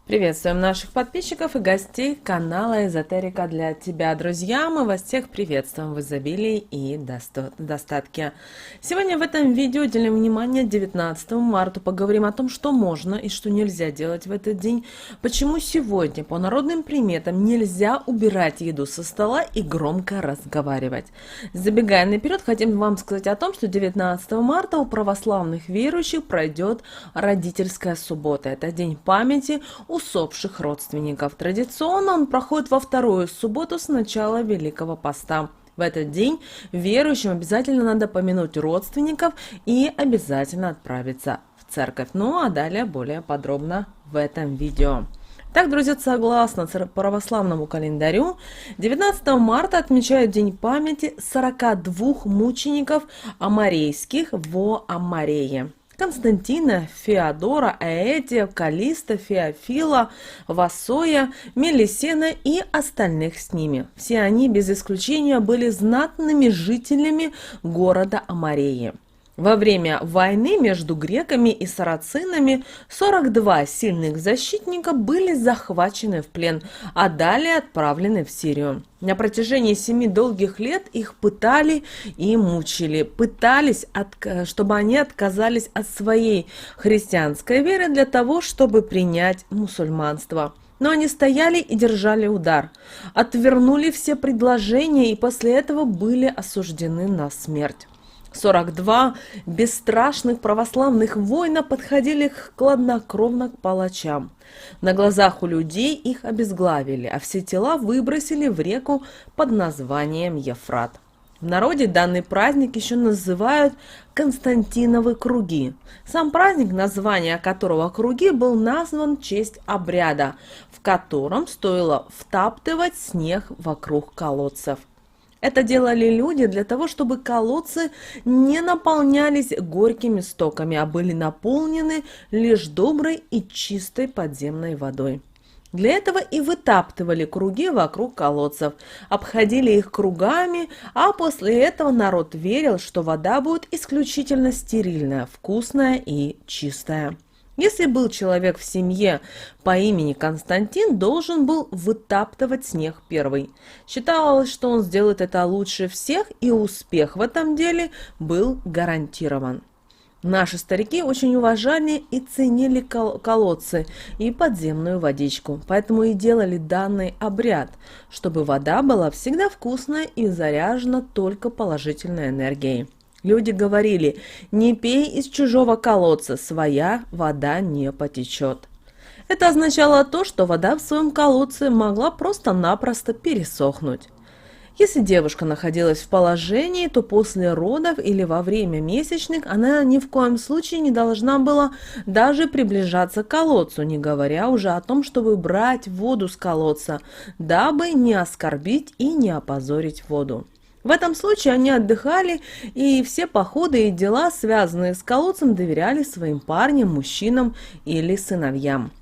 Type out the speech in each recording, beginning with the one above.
Приветствуем наших подписчиков и гостей канала Эзотерика для тебя, друзья. Мы вас всех приветствуем в изобилии и достатке. Сегодня в этом видео уделим внимание 19 марта. Поговорим о том, что можно и что нельзя делать в этот день. Почему сегодня по народным приметам нельзя убирать еду со стола и громко разговаривать. Забегая наперед, хотим вам сказать о том, что 19 марта у православных верующих пройдет родительская суббота. Это день памяти усопших родственников. Традиционно он проходит во вторую субботу с начала Великого Поста. В этот день верующим обязательно надо помянуть родственников и обязательно отправиться в церковь. Ну а далее более подробно в этом видео. Так, друзья, согласно православному календарю, 19 марта отмечают День памяти 42 мучеников аморейских во Аморее. Константина, Феодора, Аэтия, Калиста, Феофила, Васоя, Мелисена и остальных с ними. Все они без исключения были знатными жителями города Амореи. Во время войны между греками и сарацинами 42 сильных защитника были захвачены в плен, а далее отправлены в Сирию. На протяжении 7 долгих лет их пытали и мучили. Пытались, чтобы они отказались от своей христианской веры для того, чтобы принять мусульманство. Но они стояли и держали удар, отвернули все предложения и после этого были осуждены на смерть. 42 бесстрашных православных воина подходили хладнокровно к палачам. На глазах у людей их обезглавили, а все тела выбросили в реку под названием Ефрат. В народе данный праздник еще называют Константиновы круги. Сам праздник, название которого круги, был назван в честь обряда, в котором стоило втаптывать снег вокруг колодцев. Это делали люди для того, чтобы колодцы не наполнялись горькими стоками, а были наполнены лишь доброй и чистой подземной водой. Для этого и вытаптывали круги вокруг колодцев, обходили их кругами, а после этого народ верил, что вода будет исключительно стерильная, вкусная и чистая. Если был человек в семье по имени Константин, должен был вытаптывать снег первый. Считалось, что он сделает это лучше всех, и успех в этом деле был гарантирован. Наши старики очень уважали и ценили колодцы и подземную водичку, поэтому и делали данный обряд, чтобы вода была всегда вкусная и заряжена только положительной энергией. Люди говорили: не пей из чужого колодца, своя вода не потечет. Это означало то, что вода в своем колодце могла просто-напросто пересохнуть. Если девушка находилась в положении, то после родов или во время месячных она ни в коем случае не должна была даже приближаться к колодцу, не говоря уже о том, чтобы брать воду с колодца, дабы не оскорбить и не опозорить воду. В этом случае они отдыхали, и все походы и дела, связанные с колодцем, доверяли своим парням, мужчинам или сыновьям.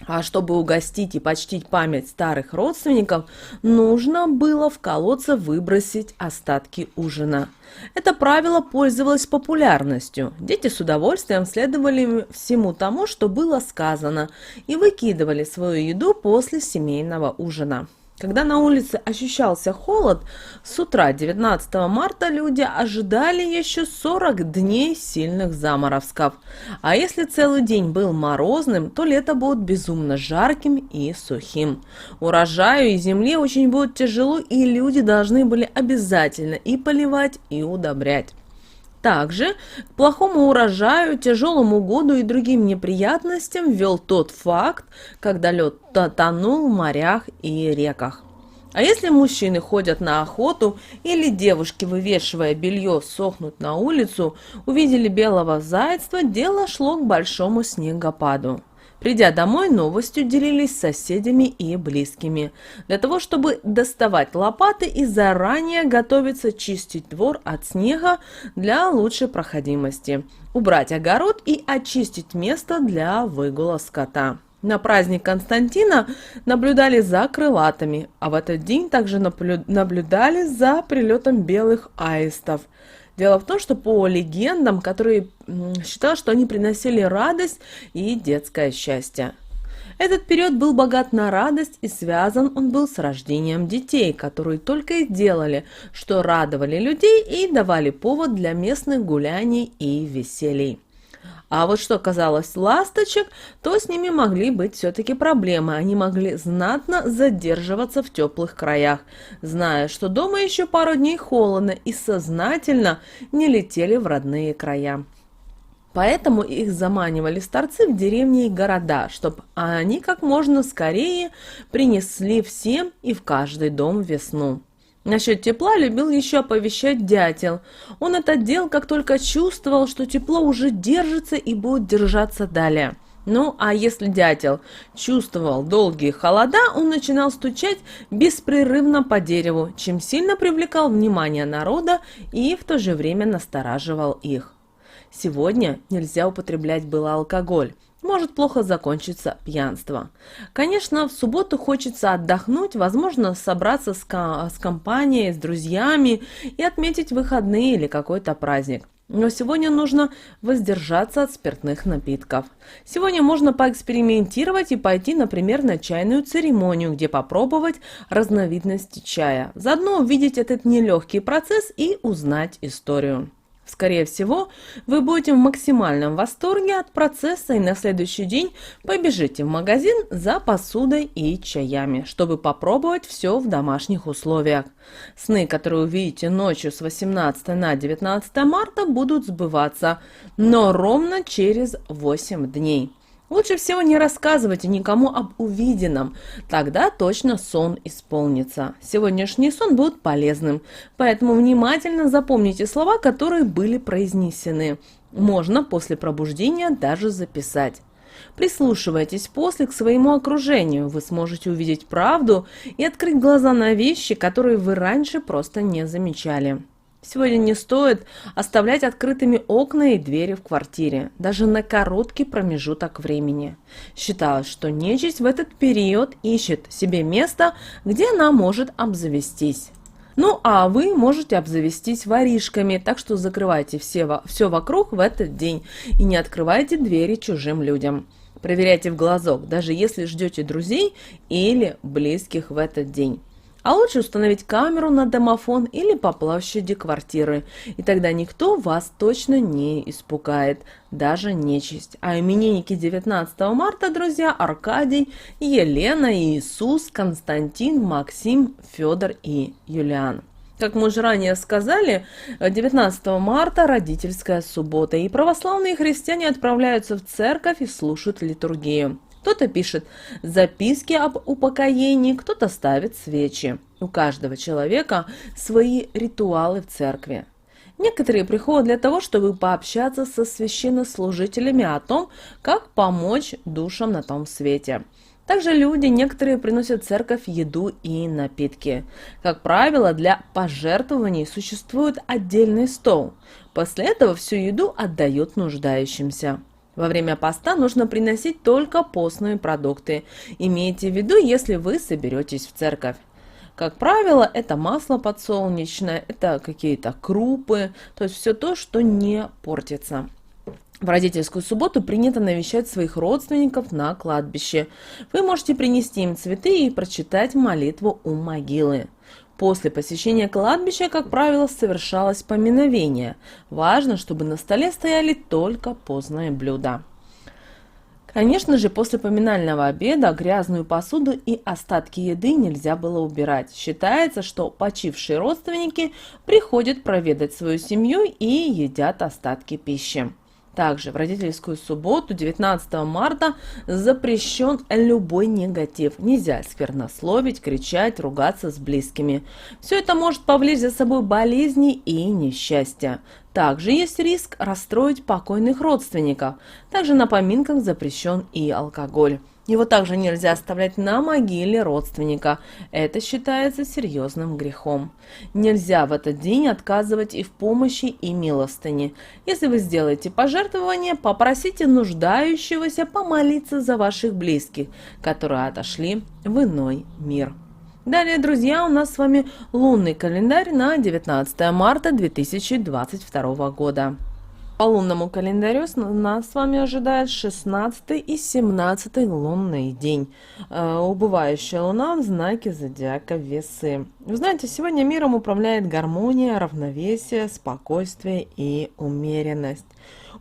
А чтобы угостить и почтить память старых родственников, нужно было в колодце выбросить остатки ужина. Это правило пользовалось популярностью. Дети с удовольствием следовали всему тому, что было сказано, и выкидывали свою еду после семейного ужина. Когда на улице ощущался холод, с утра 19 марта люди ожидали еще 40 дней сильных заморозков. А если целый день был морозным, то лето будет безумно жарким и сухим. Урожаю и земле очень будет тяжело, и люди должны были обязательно и поливать, и удобрять. Также к плохому урожаю, тяжелому году и другим неприятностям вел тот факт, когда лед тонул в морях и реках. А если мужчины ходят на охоту или девушки, вывешивая белье, сохнут на улицу, увидели белого зайца, дело шло к большому снегопаду. Придя домой, новостью делились с соседями и близкими, для того, чтобы доставать лопаты и заранее готовиться чистить двор от снега для лучшей проходимости, убрать огород и очистить место для выгула скота. На праздник Константина наблюдали за крылатыми, а в этот день также наблюдали за прилетом белых аистов. Дело в том, что по легендам, которые считалось, что они приносили радость и детское счастье. Этот период был богат на радость, и связан он был с рождением детей, которые только и делали, что радовали людей и давали повод для местных гуляний и веселий. А вот что касалось ласточек, то с ними могли быть все-таки проблемы. Они могли знатно задерживаться в теплых краях, зная, что дома еще пару дней холодно, и сознательно не летели в родные края. Поэтому их заманивали старцы в деревни и города, чтобы они как можно скорее принесли всем и в каждый дом весну. Насчет тепла любил еще оповещать дятел. Он это делал, как только чувствовал, что тепло уже держится и будет держаться далее. Ну, а если дятел чувствовал долгие холода, он начинал стучать беспрерывно по дереву, чем сильно привлекал внимание народа и в то же время настораживал их. Сегодня нельзя употреблять было алкоголь. Может плохо закончиться пьянство. Конечно, в субботу хочется отдохнуть, возможно, собраться с компанией, с друзьями и отметить выходные или какой-то праздник. Но сегодня нужно воздержаться от спиртных напитков. Сегодня можно поэкспериментировать и пойти, например, на чайную церемонию, где попробовать разновидности чая. Заодно увидеть этот нелегкий процесс и узнать историю. Скорее всего, вы будете в максимальном восторге от процесса и на следующий день побежите в магазин за посудой и чаями, чтобы попробовать все в домашних условиях. Сны, которые увидите ночью с 18 на 19 марта, будут сбываться, но ровно через 8 дней. Лучше всего не рассказывайте никому об увиденном, тогда точно сон исполнится. Сегодняшний сон будет полезным, поэтому внимательно запомните слова, которые были произнесены. Можно после пробуждения даже записать. Прислушивайтесь после к своему окружению, вы сможете увидеть правду и открыть глаза на вещи, которые вы раньше просто не замечали. Сегодня не стоит оставлять открытыми окна и двери в квартире, даже на короткий промежуток времени. Считалось, что нечисть в этот период ищет себе место, где она может обзавестись. Ну а вы можете обзавестись воришками, так что закрывайте все вокруг в этот день и не открывайте двери чужим людям. Проверяйте в глазок, даже если ждете друзей или близких в этот день. А лучше установить камеру на домофон или по площади квартиры, и тогда никто вас точно не испугает, даже нечисть. А именинники 19 марта, друзья, Аркадий, Елена, Иисус, Константин, Максим, Федор и Юлиан. Как мы уже ранее сказали, 19 марта родительская суббота, и православные христиане отправляются в церковь и слушают литургию. Кто-то пишет записки об упокоении, кто-то ставит свечи. У каждого человека свои ритуалы в церкви. Некоторые приходят для того, чтобы пообщаться со священнослужителями о том, как помочь душам на том свете. Также некоторые приносят в церковь еду и напитки. Как правило, для пожертвований существует отдельный стол. После этого всю еду отдают нуждающимся. Во время поста нужно приносить только постные продукты. Имейте в виду, если вы соберетесь в церковь. Как правило, это масло подсолнечное, это какие-то крупы, то есть все то, что не портится. В родительскую субботу принято навещать своих родственников на кладбище. Вы можете принести им цветы и прочитать молитву у могилы. После посещения кладбища, как правило, совершалось поминовение. Важно, чтобы на столе стояли только постные блюда. Конечно же, после поминального обеда грязную посуду и остатки еды нельзя было убирать. Считается, что почившие родственники приходят проведать свою семью и едят остатки пищи. Также в родительскую субботу, 19 марта, запрещен любой негатив. Нельзя сквернословить, кричать, ругаться с близкими. Все это может повлечь за собой болезни и несчастья. Также есть риск расстроить покойных родственников. Также на поминках запрещен и алкоголь. Его также нельзя оставлять на могиле родственника. Это считается серьезным грехом. Нельзя в этот день отказывать и в помощи, и милостыне. Если вы сделаете пожертвование, попросите нуждающегося помолиться за ваших близких, которые отошли в иной мир. Далее, друзья, у нас с вами лунный календарь на 19 марта 2022 года. По лунному календарю нас с вами ожидает 16 и 17 лунный день. Убывающая луна в знаке зодиака Весы. Вы знаете, сегодня миром управляет гармония, равновесие, спокойствие и умеренность.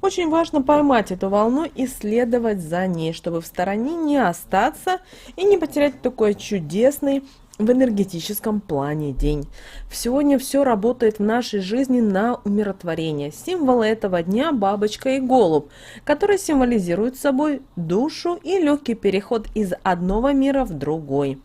Очень важно поймать эту волну и следовать за ней, чтобы в стороне не остаться и не потерять такой чудесный в энергетическом плане день. Сегодня все работает в нашей жизни на умиротворение. Символы этого дня – бабочка и голубь, которые символизируют собой душу и легкий переход из одного мира в другой.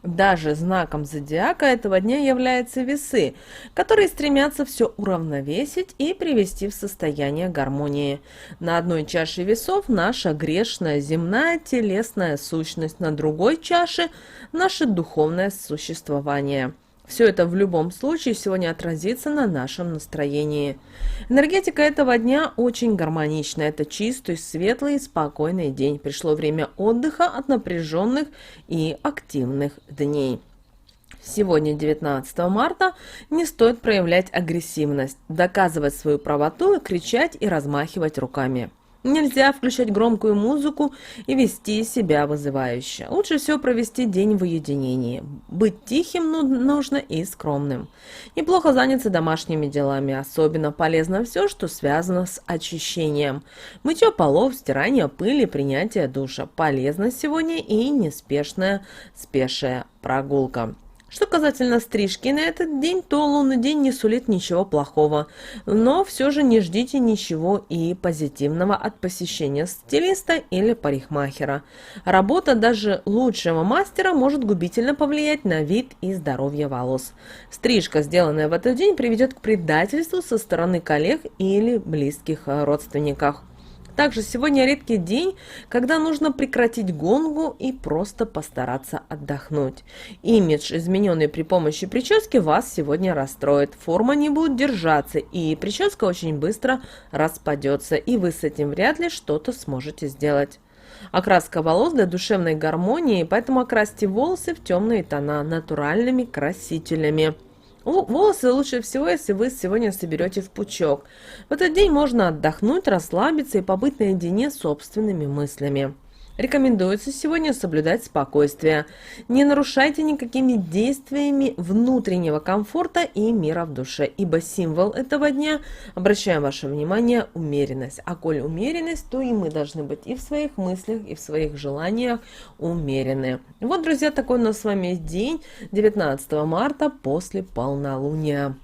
Даже знаком зодиака этого дня являются весы, которые стремятся все уравновесить и привести в состояние гармонии. На одной чаше весов наша грешная земная телесная сущность, на другой чаше наше духовное существование. Все это в любом случае сегодня отразится на нашем настроении. Энергетика этого дня очень гармонична. Это чистый, светлый и спокойный день. Пришло время отдыха от напряженных и активных дней. Сегодня, 19 марта, не стоит проявлять агрессивность, доказывать свою правоту, кричать и размахивать руками. Нельзя включать громкую музыку и вести себя вызывающе. Лучше всего провести день в уединении. Быть тихим нужно и скромным. Неплохо заняться домашними делами. Особенно полезно все, что связано с очищением. Мытье полов, стирание пыли, принятие душа. Полезно сегодня и неспешная, спешая прогулка. Что касательно стрижки на этот день, то лунный день не сулит ничего плохого, но все же не ждите ничего и позитивного от посещения стилиста или парикмахера. Работа даже лучшего мастера может губительно повлиять на вид и здоровье волос. Стрижка, сделанная в этот день, приведет к предательству со стороны коллег или близких родственников. Также сегодня редкий день, когда нужно прекратить гонку и просто постараться отдохнуть. Имидж, измененный при помощи прически, вас сегодня расстроит. Форма не будет держаться, и прическа очень быстро распадется, и вы с этим вряд ли что-то сможете сделать. Окраска волос для душевной гармонии, поэтому окрасьте волосы в темные тона натуральными красителями. Волосы лучше всего, если вы сегодня соберете в пучок. В этот день можно отдохнуть, расслабиться и побыть наедине с собственными мыслями. Рекомендуется сегодня соблюдать спокойствие. Не нарушайте никакими действиями внутреннего комфорта и мира в душе, ибо символ этого дня, обращаем ваше внимание, умеренность. А коль умеренность, то и мы должны быть и в своих мыслях, и в своих желаниях умерены. Вот, друзья, такой у нас с вами день 19 марта после полнолуния.